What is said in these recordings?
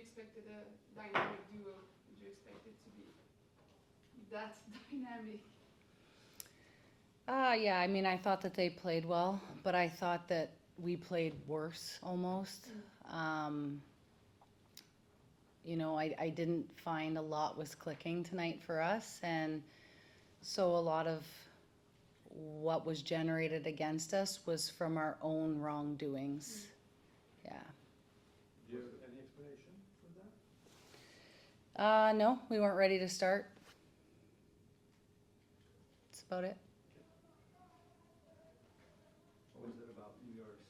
expected a dynamic duo? Did you expect it to be that dynamic? Yeah, I mean, I thought that they played well, but I thought that we played worse almost. You know, I didn't find a lot was clicking tonight for us, and so a lot of what was generated against us was from our own wrongdoings. Yeah. Do you have any explanation for that? No, we weren't ready to start. That's about it. What was it about New York's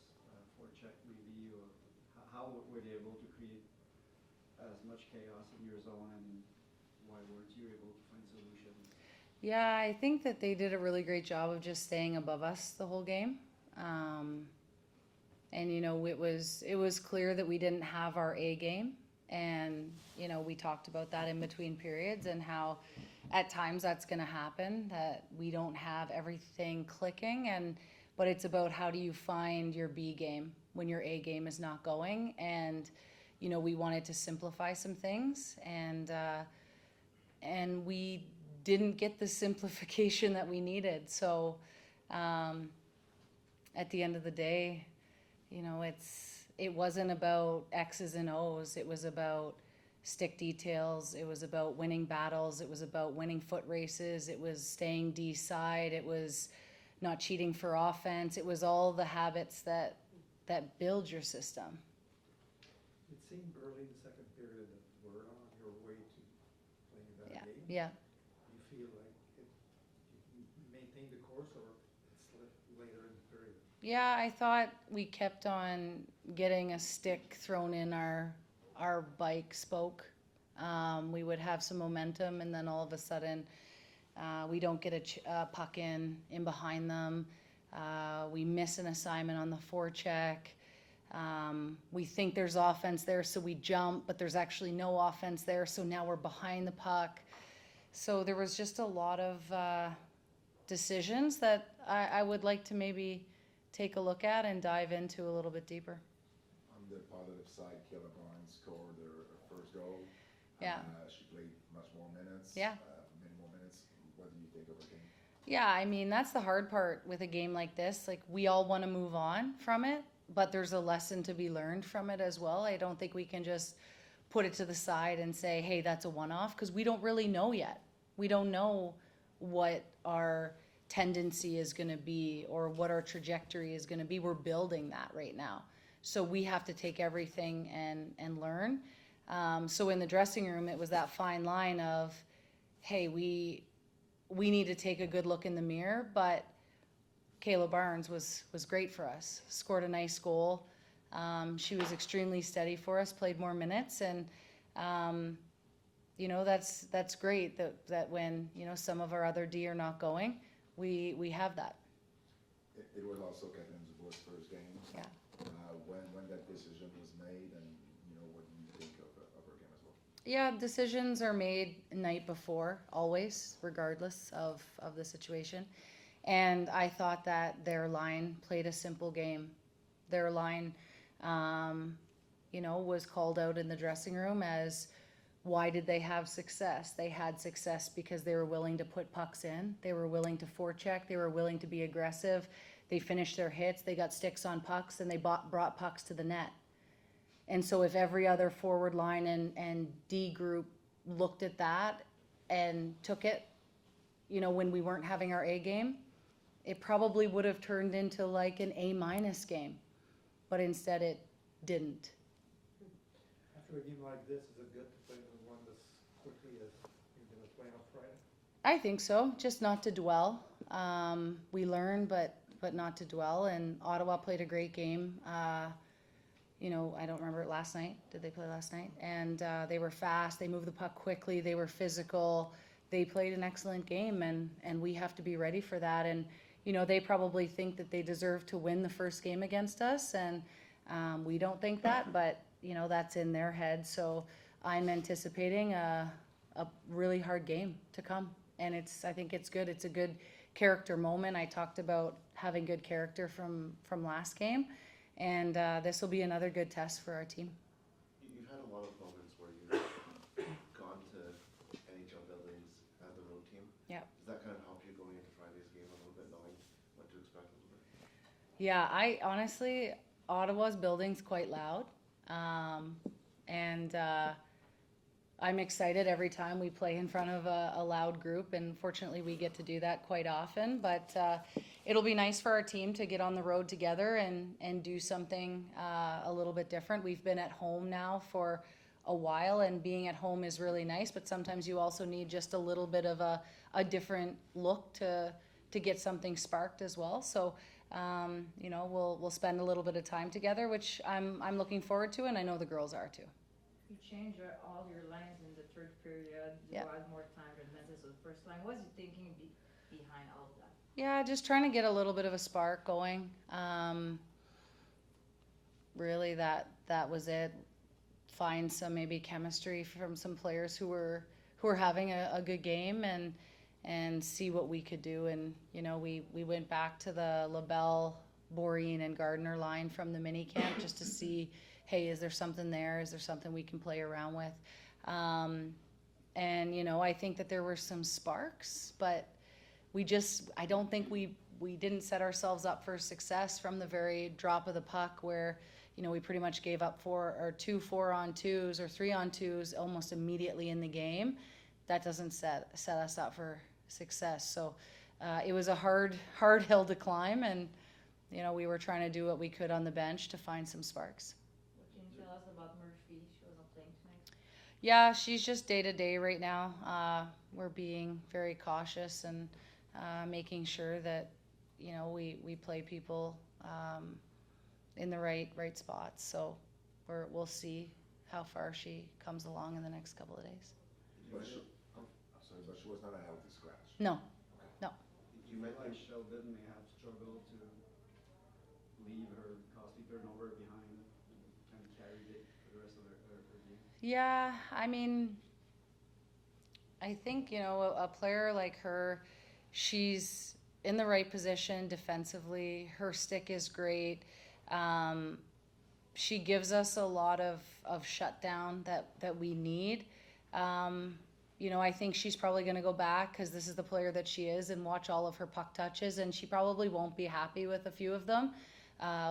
forecheck really, or how were they able to create as much chaos in your zone, and why weren't you able to find solutions? Yeah, I think that they did a really great job of just staying above us the whole game. And you know, it was clear that we didn't have our A game, and you know, we talked about that in between periods and how at times that's going to happen, that we don't have everything clicking, but it's about how do you find your B game when your A game is not going. And you know, we wanted to simplify some things, and we didn't get the simplification that we needed. So at the end of the day, you know, it wasn't about X's and O's. It was about stick details. It was about winning battles. It was about winning foot races. It was staying D side. It was not cheating for offense. It was all the habits that build your system. It seemed early in the second period that we're on your way to playing that game. Yeah. Do you feel like you maintained the course, or it slipped later in the period? Yeah, I thought we kept on getting a stick thrown in our bike spoke. We would have some momentum, and then all of a sudden we don't get a puck in behind them. We miss an assignment on the forecheck. We think there's offense there, so we jump, but there's actually no offense there, so now we're behind the puck. So there was just a lot of decisions that I would like to maybe take a look at and dive into a little bit deeper. On the positive side, Cayla Barnes scored her first goal. Yeah. She played much more minutes. Yeah. Many more minutes. What do you think of her game? Yeah, I mean, that's the hard part with a game like this. Like, we all want to move on from it, but there's a lesson to be learned from it as well. I don't think we can just put it to the side and say, hey, that's a one-off, because we don't really know yet. We don't know what our tendency is going to be or what our trajectory is going to be. We're building that right now. So we have to take everything and learn. So in the dressing room, it was that fine line of, hey, we need to take a good look in the mirror, but Cayla Barnes was great for us, scored a nice goal. She was extremely steady for us, played more minutes, and you know, that's great that when, you know, some of our other D are not going, we have that. It was also Catherine Dubois' first game. Yeah. When that decision was made, and you know, what do you think of her game as well? Yeah, decisions are made night before, always, regardless of the situation. And I thought that their line played a simple game. Their line, you know, was called out in the dressing room as, why did they have success? They had success because they were willing to put pucks in. They were willing to forecheck. They were willing to be aggressive. They finished their hits. They got sticks on pucks, and they brought pucks to the net. And so if every other forward line and D group looked at that and took it, you know, when we weren't having our A game, it probably would have turned into like an A- game. But instead it didn't. After a game like this, is it good to play one as quickly as you're going to play on Friday? I think so, just not to dwell. We learn, but not to dwell. And Ottawa played a great game. You know, I don't remember it last night. Did they play last night? And they were fast. They moved the puck quickly. They were physical. They played an excellent game, and we have to be ready for that. And, you know, they probably think that they deserve to win the first game against us, and we don't think that, but, you know, that's in their head. So I'm anticipating a really hard game to come. And I think it's good. It's a good character moment. I talked about having good character from last game. And this will be another good test for our team. You've had a lot of moments back a little bit? Yeah, I honestly, Ottawa's building's quite loud. And I'm excited every time we play in front of a loud group, and fortunately we get to do that quite often. But it'll be nice for our team to get on the road together and do something a little bit different. We've been at home now for a while, and being at home is really nice, but sometimes you also need just a little bit of a different look to get something sparked as well. So you know, we'll spend a little bit of time together, which I'm looking forward to, and I know the girls are too. You changed all your lines in the third period. You Yeah. had more time with Menzies with the first line. What was you thinking behind all of that? Yeah, just trying to get a little bit of a spark going. Really, that was it. Find some maybe chemistry from some players who were having a good game, and see what we could do. And you know, we went back to the LaBelle, Boreen, and Gardner line from the mini camp just to see, hey, is there something there? Is there something we can play around with? And you know, I think that there were some sparks, but I don't think we didn't set ourselves up for success from the very drop of the puck, where you know, we pretty much gave up 2 4-on-2s or 3-on-2s almost immediately in the game. That doesn't set us up for success. So it was a hard hill to climb, and you know, we were trying to do what we could on the bench to find some sparks. What can you tell us about Murphy? She wasn't playing tonight. Yeah, she's just day to day right now. We're being very cautious and making sure that you know, we play people in the right spots. So we'll see how far she comes along in the next couple of days. But she was not a healthy scratch. No. You might like Sheldon may have struggled to leave her costly turnover behind and kind of carried it for the rest of her game. Yeah, I mean, I think, you know, a player like her, she's in the right position defensively. Her stick is great. She gives us a lot of shutdown that we need. You know, I think she's probably going to go back, because this is the player that she is, and watch all of her puck touches, and she probably won't be happy with a few of them.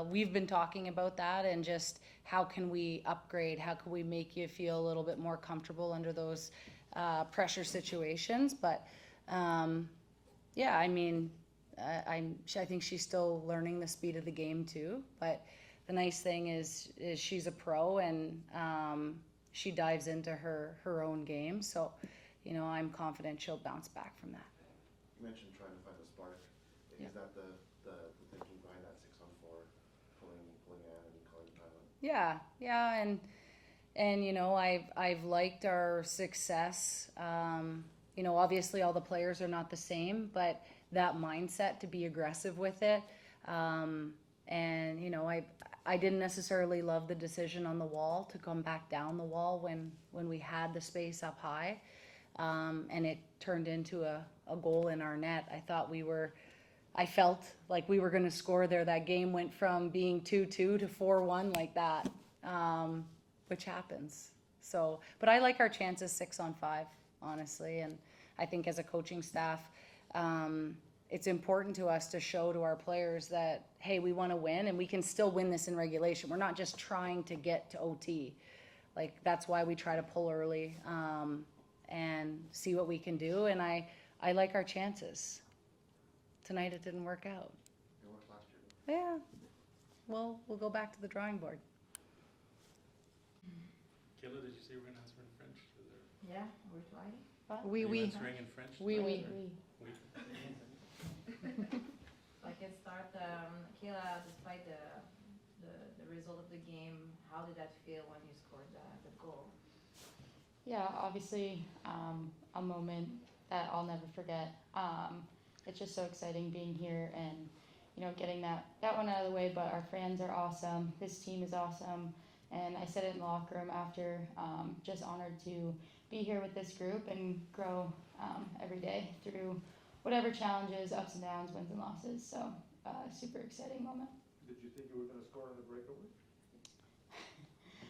We've been talking about that, and just how can we upgrade? How can we make you feel a little bit more comfortable under those pressure situations? But yeah, I mean, I think she's still learning the speed of the game too. But the nice thing is she's a pro, and she dives into her own game. So, you know, I'm confident she'll bounce back from that. You mentioned trying to find a spark. Yeah. Is that the thinking behind that 6-on-4, pulling Ann and calling the time? Yeah, and you know, I've liked our success. You know, obviously all the players are not the same, but that mindset to be aggressive with it. And you know, I didn't necessarily love the decision on the wall to come back down the wall when we had the space up high, and it turned into a goal in our net. I felt like we were going to score there. That game went from being 2-2 to 4-1 like that, which happens. So, but I like our chances 6-on-5, honestly, and I think as a coaching staff, it's important to us to show to our players that, hey, we want to win, and we can still win this in regulation. We're not just trying to get to OT. Like, that's why we try to pull early and see what we can do, and I like our chances. Tonight it didn't work out. It worked last year. Yeah, well, we'll go back to the drawing board. Kayla, did you say we're gonna answer in French? Is there, Yeah, we're trying. Oui, are you oui. answering in French? Oui, tonight, oui. or- Oui. I can start. Kayla, despite the result of the game, how did that feel when you scored the goal? Yeah, obviously, a moment that I'll never forget. It's just so exciting being here and, you know, getting that one out of the way. But our fans are awesome. This team is awesome. And I said it in the locker room after, just honored to be here with this group and grow every day through whatever challenges, ups and downs, wins and losses. So, super exciting moment. Did you think you were going to score on the breakaway?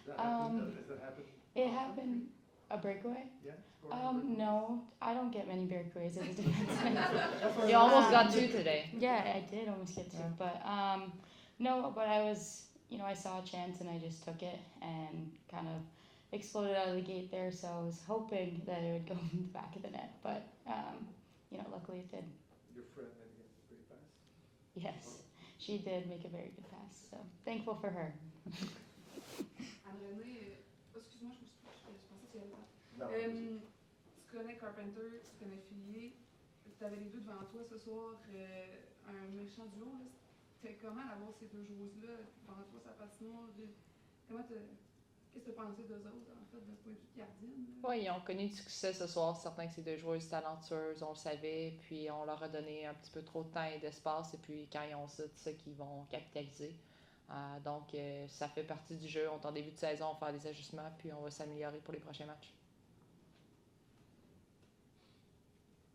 Does that happen? It happened. A breakaway? Yeah? Scoring a breakaway? No, I don't get many breakaways as a defenseman. You almost got two today. Yeah, I did almost get two, Yeah. but no, but I was, I saw a chance and I just took it and kind of exploded out of the gate there. So I was hoping that it would go in the back of the net, but luckily it did. Your friend made a great pass. Yes, she did make a very good pass. So thankful for her. Anne-Renée, excuse-moi, je pensais que tu allais Non, tu connais Carpenter, tu connais Fillier. Tu avais les deux devant toi ce soir, un méchant duo. C'était comment d'avoir ces deux joueuses-là devant toi, sa patinoire? Qu'est-ce que tu as pensé d'eux autres, en fait, de ce point de vue de gardienne? Oui, ils ont connu du succès ce soir. Certains que ces deux joueuses talentueuses, on le savait. Puis on leur a donné un petit peu trop de temps et d'espace. Et puis quand ils ont ça, c'est ça qu'ils vont capitaliser. Donc ça fait partie du jeu. On est en début de saison, on va faire des ajustements. Puis on va s'améliorer pour les prochains matchs.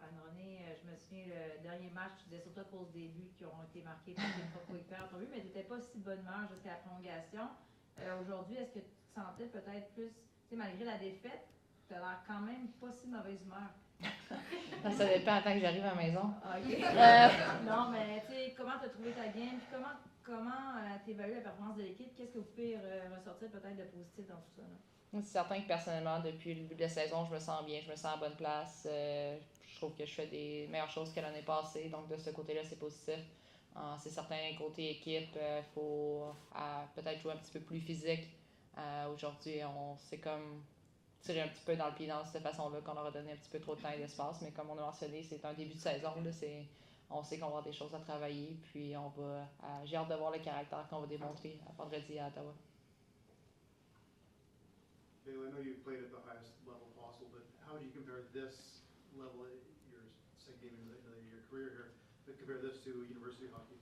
Anne-Renée, je me souviens, le dernier match, tu disais surtout à cause des buts qui ont été marqués par les propres Victoire. Tu as vu, mais tu n'étais pas si bonne humeur jusqu'à la prolongation. Aujourd'hui, est-ce que tu te sentais peut-être plus, malgré la défaite, tu as l'air quand même pas si mauvaise humeur? Ça dépend tant que j'arrive à la maison. OK. Non, mais tu sais, comment tu as trouvé ta game? Puis comment tu évalues la performance de l'équipe? Qu'est-ce que vous pouvez ressortir peut-être de positif dans tout ça? Là? C'est certain que personnellement, depuis le début de la saison, je me sens bien, je me sens à bonne place. Je trouve que je fais des meilleures choses que l'année passée, donc de ce côté-là, c'est positif. C'est certain, côté équipe, il faut peut-être jouer un petit peu plus physique. Aujourd'hui, on s'est comme tiré un petit peu dans le pied dans cette façon-là, qu'on leur a donné un petit peu trop de temps et d'espace, mais comme on a mentionné, c'est un début de saison, là, on sait qu'on va avoir des choses à travailler, puis j'ai hâte de voir le caractère qu'on va démontrer vendredi à Ottawa. Kayla, I know you've played at the highest level possible, but how would you compare this level at your second game into your career here, but compare this to university hockey?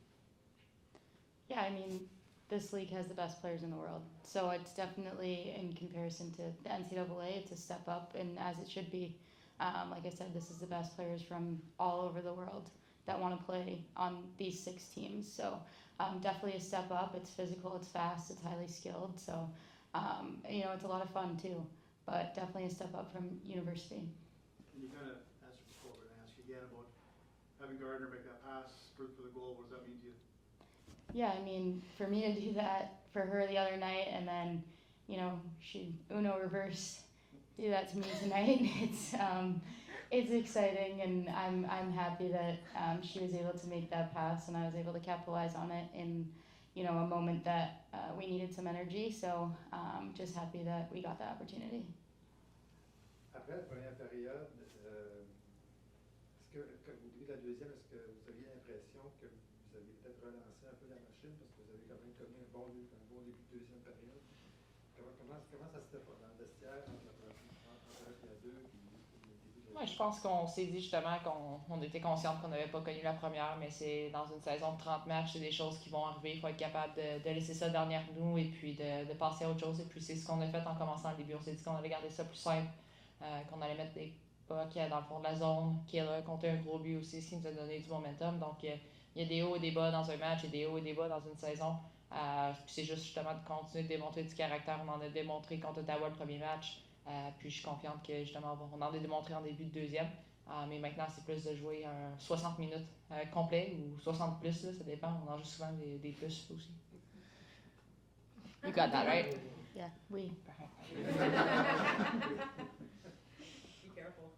Yeah, I mean, this league has the best players in the world. So it's definitely, in comparison to the NCAA, it's a step up, and as it should be. Like I said, this is the best players from all over the world that want to play on these 6 teams. So definitely a step up. It's physical, it's fast, it's highly skilled. So, it's a lot of fun too, but definitely a step up from university. And you kind of answered before, but I ask you again about having Gardner make that pass for the goal. What does that mean to you? Yeah, I mean, for me to do that for her the other night, and then, she Uno reverse do that to me tonight. It's exciting, and I'm happy that she was able to make that pass, and I was able to capitalize on it in, a moment that we needed some energy. So just happy that we got the opportunity. Après la première période, est-ce que, comme au début de la deuxième, est-ce que vous aviez l'impression que vous aviez peut-être relancé un peu la machine parce que vous avez quand même connu un bon début de deuxième période? Comment ça s'était pas dans le vestiaire entre la deux et le début de la Ouais, je pense qu'on s'est dit justement qu'on était consciente qu'on n'avait pas connu la première, mais c'est dans une saison de 30 matchs, c'est des choses qui vont arriver. Il faut être capable de laisser ça derrière nous et puis de passer à autre chose. Et puis c'est ce qu'on a fait en commençant le début. On s'est dit qu'on allait garder ça plus simple, qu'on allait mettre des pucks dans le fond de la zone, qui a compté un gros but aussi, ce qui nous a donné du momentum. Donc il y a des hauts et des bas dans un match et des hauts et des bas dans une saison. Puis c'est juste justement de continuer de démontrer du caractère. On en a démontré contre Ottawa le premier match. Puis je suis confiante que justement on en a démontré en début de deuxième. Mais maintenant c'est plus de jouer 60 minutes complet ou 60 plus, là, ça dépend. On en joue souvent des plus aussi. You got that, right? Yeah, we. Be careful.